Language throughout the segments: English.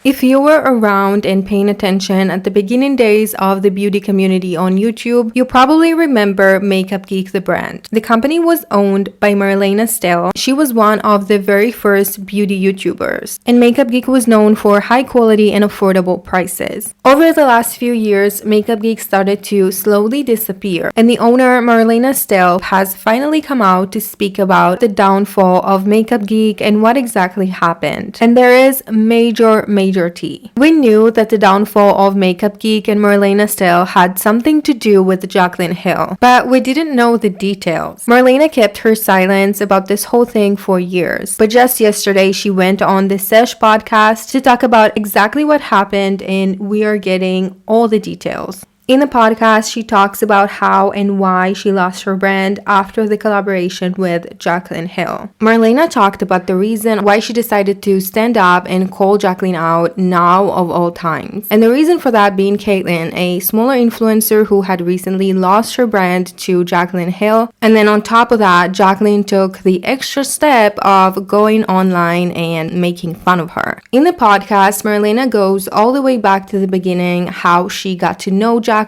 If you were around and paying attention at the beginning days of the beauty community on YouTube, you probably remember Makeup Geek the brand. The company was owned by MARLENA STELL. She was one of the very first beauty YouTubers, and Makeup Geek was known for high quality and affordable prices. Over the last few years, Makeup Geek started to slowly disappear, and the owner, MARLENA STELL, has finally come out to speak about the downfall of Makeup Geek and what exactly happened. And there is major tea. We knew that the downfall of Makeup Geek and MARLENA STELL had something to do with JACKLYN Hill, but we didn't know the details. MARLENA kept her silence about this whole thing for years, but just yesterday she went on the Sesh podcast to talk about exactly what happened, and we are getting all the details. In the podcast, she talks about how and why she lost her brand after the collaboration with JACKLYN Hill. MARLENA talked about the reason why she decided to stand up and call JACKLYN out now of all times. And the reason for that being Caitlyn, a smaller influencer who had recently lost her brand to JACKLYN Hill. And then on top of that, JACKLYN took the extra step of going online and making fun of her. In the podcast, MARLENA goes all the way back to the beginning, how she got to know JACKLYN,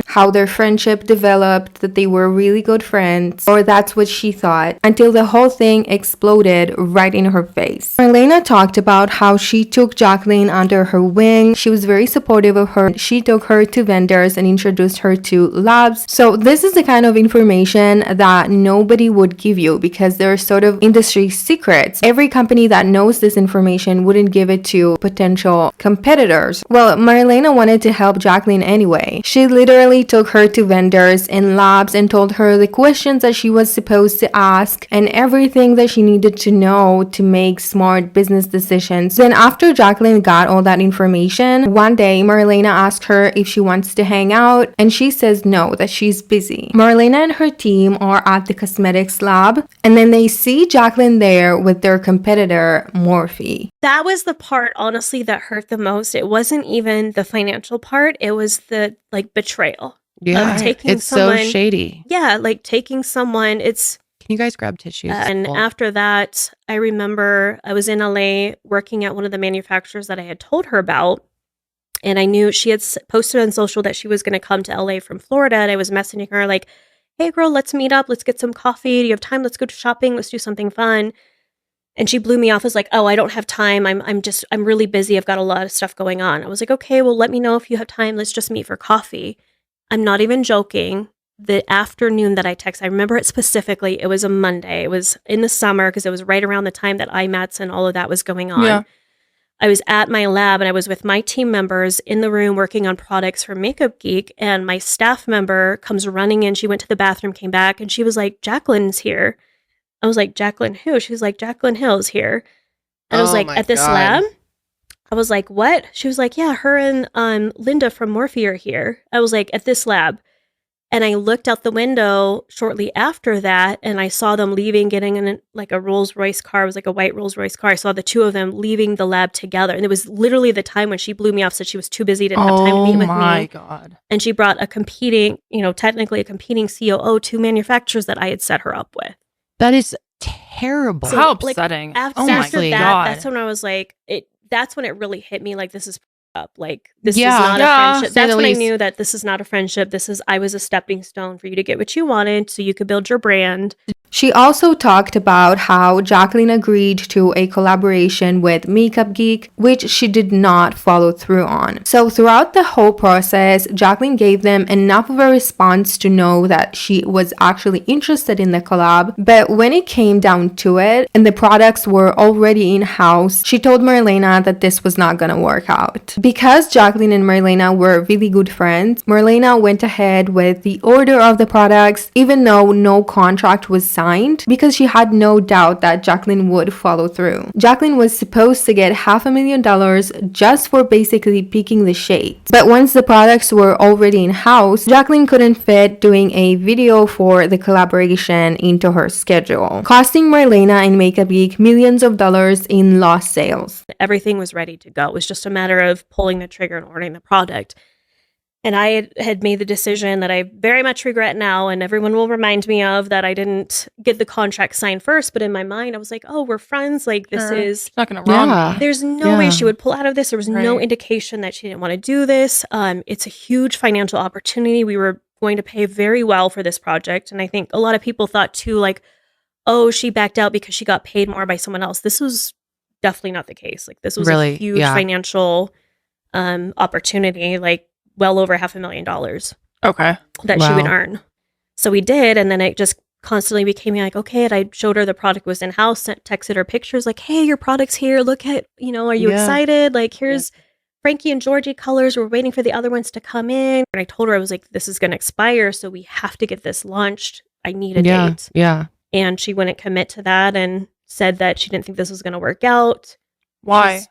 how their friendship developed, that they were really good friends, or that's what she thought, until the whole thing exploded right in her face. MARLENA talked about how she took JACKLYN under her wing. She was very supportive of her. She took her to vendors and introduced her to labs. So this is the kind of information that nobody would give you because they're sort of industry secrets. Every company that knows this information wouldn't give it to potential competitors. Well, MARLENA wanted to help JACKLYN anyway. She literally took her to vendors and labs and told her the questions that she was supposed to ask and everything that she needed to know to make smart business decisions. Then after JACKLYN got all that information, one day MARLENA asked her if she wants to hang out, and she says no, that she's busy. MARLENA and her team are at the cosmetics lab, and then they see JACKLYN there with their competitor, Morphe. That was the part, honestly, that hurt the most. It wasn't even the financial part. It was the, betrayal. Yeah, taking it's someone, so shady. Yeah, taking someone, it's... Can you guys grab tissues? And after that, I remember I was in LA working at one of the manufacturers that I had told her about. And I knew she had posted on social that she was going to come to LA from Florida. And I was messaging her like, hey girl, let's meet up. Let's get some coffee. Do you have time? Let's go to shopping. Let's do something fun. And she blew me off as like, oh, I don't have time. I'm really busy. I've got a lot of stuff going on. I was like, okay, well, let me know if you have time. Let's just meet for coffee. I'm not even joking. The afternoon that I text, I remember it specifically. It was a Monday. It was in the summer because it was right around the time that IMATS and all of that was going on. Yeah. I was at my lab and I was with my team members in the room working on products for Makeup Geek, and my staff member comes running in. She went to the bathroom, came back, and she was like, JACKLYN's here. I was like, JACKLYN who? She was like, JACKLYN Hill's here. And I was like, at this lab? I was like, what? She was like, yeah, her and Linda from Morphe are here. I was like, at this lab. And I looked out the window shortly after that, and I saw them leaving, getting in a Rolls Royce car. It was like a white Rolls Royce car. I saw the two of them leaving the lab together. And it was literally the time when she blew me off, said she was too busy, didn't have time to meet with me. Oh my God. And she brought a competing, technically a competing COO to manufacturers that I had set her up with. That is terrible. So, how upsetting. After that, that's when I was like, that's when it really hit me, like, this is up. Like, this is not a friendship. That's when I knew that this is not a friendship. I was a stepping stone for you to get what you wanted so you could build your brand. She also talked about how JACKLYN agreed to a collaboration with Makeup Geek, which she did not follow through on. So throughout the whole process, JACKLYN gave them enough of a response to know that she was actually interested in the collab. But when it came down to it, and the products were already in-house, she told MARLENA that this was not gonna work out. Because JACKLYN and MARLENA were really good friends, MARLENA went ahead with the order of the products, even though no contract was signed, because she had no doubt that JACKLYN would follow through. JACKLYN was supposed to get $500,000 just for basically picking the shades. But once the products were already in-house, JACKLYN couldn't fit doing a video for the collaboration into her schedule, costing MARLENA and Makeup Geek millions of dollars in lost sales. Everything was ready to go. It was just a matter of pulling the trigger and ordering the product. And I had made the decision that I very much regret now, and everyone will remind me of, that I didn't get the contract signed first. But in my mind, I was like, oh, we're friends. Like, this is... She's not going to wrong me. There's no way she would pull out of this. There was no indication that she didn't want to do this. It's a huge financial opportunity. We were going to pay very well for this project. And I think a lot of people thought too, like, oh, she backed out because she got paid more by someone else. This was definitely not the case. Like, this was Really? a huge financial opportunity, like well over $500,000 that she would earn. So we did. And then it just constantly became like, okay. And I showed her the product was in-house, texted her pictures like, hey, your product's here. Look at, are you excited? Like, here's Frankie and Georgie colors. We're waiting for the other ones to come in. And I told her, I was like, this is going to expire. So we have to get this launched. I need a date. Yeah. And she wouldn't commit to that and said that she didn't think this was going to work out. Why?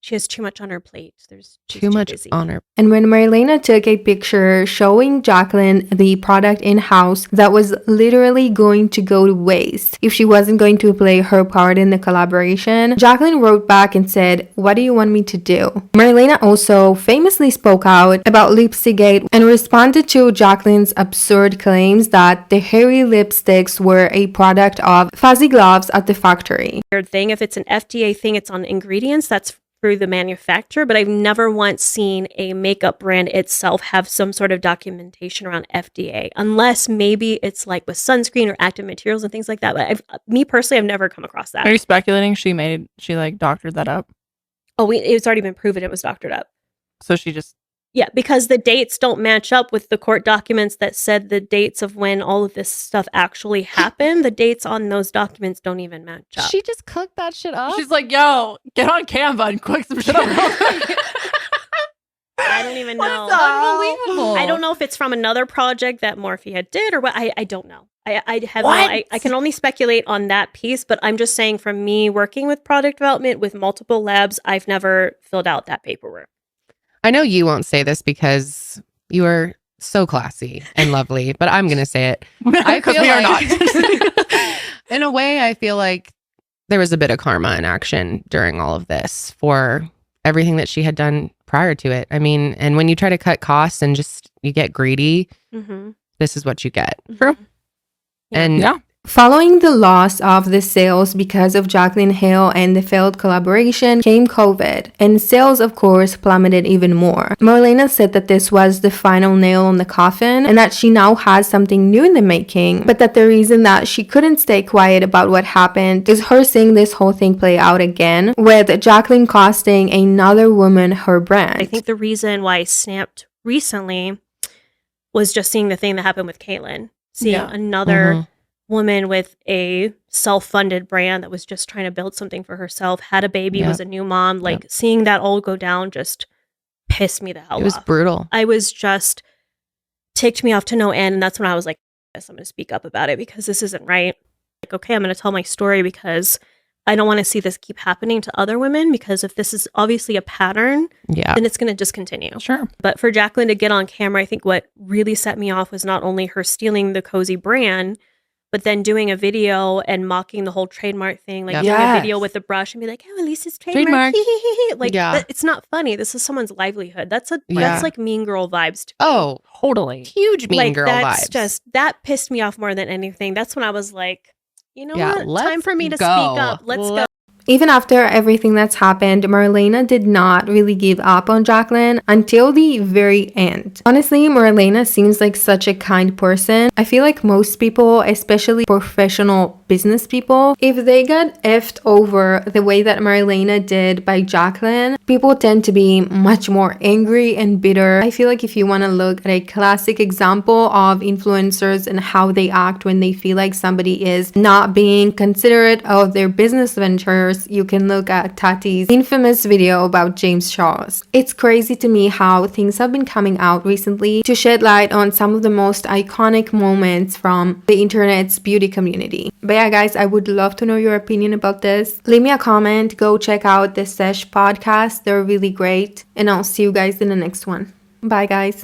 She has too much on her plate. She's too much busy. on her. And when Marlena took a picture showing JACKLYN the product in-house that was literally going to go to waste if she wasn't going to play her part in the collaboration, JACKLYN wrote back and said, what do you want me to do? Marlena also famously spoke out about Lipstickgate and responded to JACKLYN's absurd claims that the hairy lipsticks were a product of Fuzzy Gloves at the factory. Weird thing, if it's an FDA thing, it's on ingredients, that's through the manufacturer, but I've never once seen a makeup brand itself have some sort of documentation around FDA, unless maybe it's like with sunscreen or active materials and things like that. But me personally, I've never come across that. Are you speculating she like doctored that up? Oh, it's already been proven it was doctored up. So she just... Yeah, because the dates don't match up with the court documents that said the dates of when all of this stuff actually happened. The dates on those documents don't even match up. She just cooked that shit up. She's like, yo, get on Canva and cook some shit up real quick. I don't even know. Unbelievable. I don't know if it's from another project that Morphe had did or what. I don't know. I have I can only speculate on that piece, but I'm just saying from me working with product development with multiple labs, I've never filled out that paperwork. I know you won't say this because you are so classy and lovely, but I'm going to say it. Because we are not. In a way, I feel like there was a bit of karma in action during all of this for everything that she had done prior to it. I mean, and when you try to cut costs and just you get greedy, this is what you get. True. And Following the loss of the sales because of JACKLYN Hill and the failed collaboration came COVID, and sales of course plummeted even more. Marlena said that this was the final nail on the coffin and that she now has something new in the making, but that the reason that she couldn't stay quiet about what happened is her seeing this whole thing play out again, with JACKLYN costing another woman her brand. I think the reason why I snapped recently was just seeing the thing that happened with Caitlyn. Seeing another woman with a self-funded brand that was just trying to build something for herself, had a baby, was a new mom, like seeing that all go down just pissed me the hell off. It was brutal. I was just ticked me off to no end. And that's when I was like, yes, I'm going to speak up about it because this isn't right. Like, okay, I'm going to tell my story because I don't want to see this keep happening to other women, because if this is obviously a pattern, then it's going to just continue. Sure. But for JACKLYN to get on camera, I think what really set me off was not only her stealing the Cozy brand, but then doing a video and mocking the whole trademark thing, like doing a video with a brush and be like, oh, at least it's trademark. Like, it's not funny. This is someone's livelihood. That's like Mean Girl vibes to me. Oh, totally. Huge Mean Girl vibes. That pissed me off more than anything. That's when I was like, you know what? Time for me to go. speak up. Let's go. Even after everything that's happened, Marlena did not really give up on JACKLYN until the very end. Honestly, Marlena seems like such a kind person. I feel like most people, especially professional business people, if they got effed over the way that Marlena did by JACKLYN, people tend to be much more angry and bitter. I feel like if you want to look at a classic example of influencers and how they act when they feel like somebody is not being considerate of their business ventures, you can look at Tati's infamous video about James Charles. It's crazy to me how things have been coming out recently to shed light on some of the most iconic moments from the internet's beauty community. But yeah, guys, I would love to know your opinion about this. Leave me a comment. Go check out the Sesh podcast. They're really great. And I'll see you guys in the next one. Bye, guys.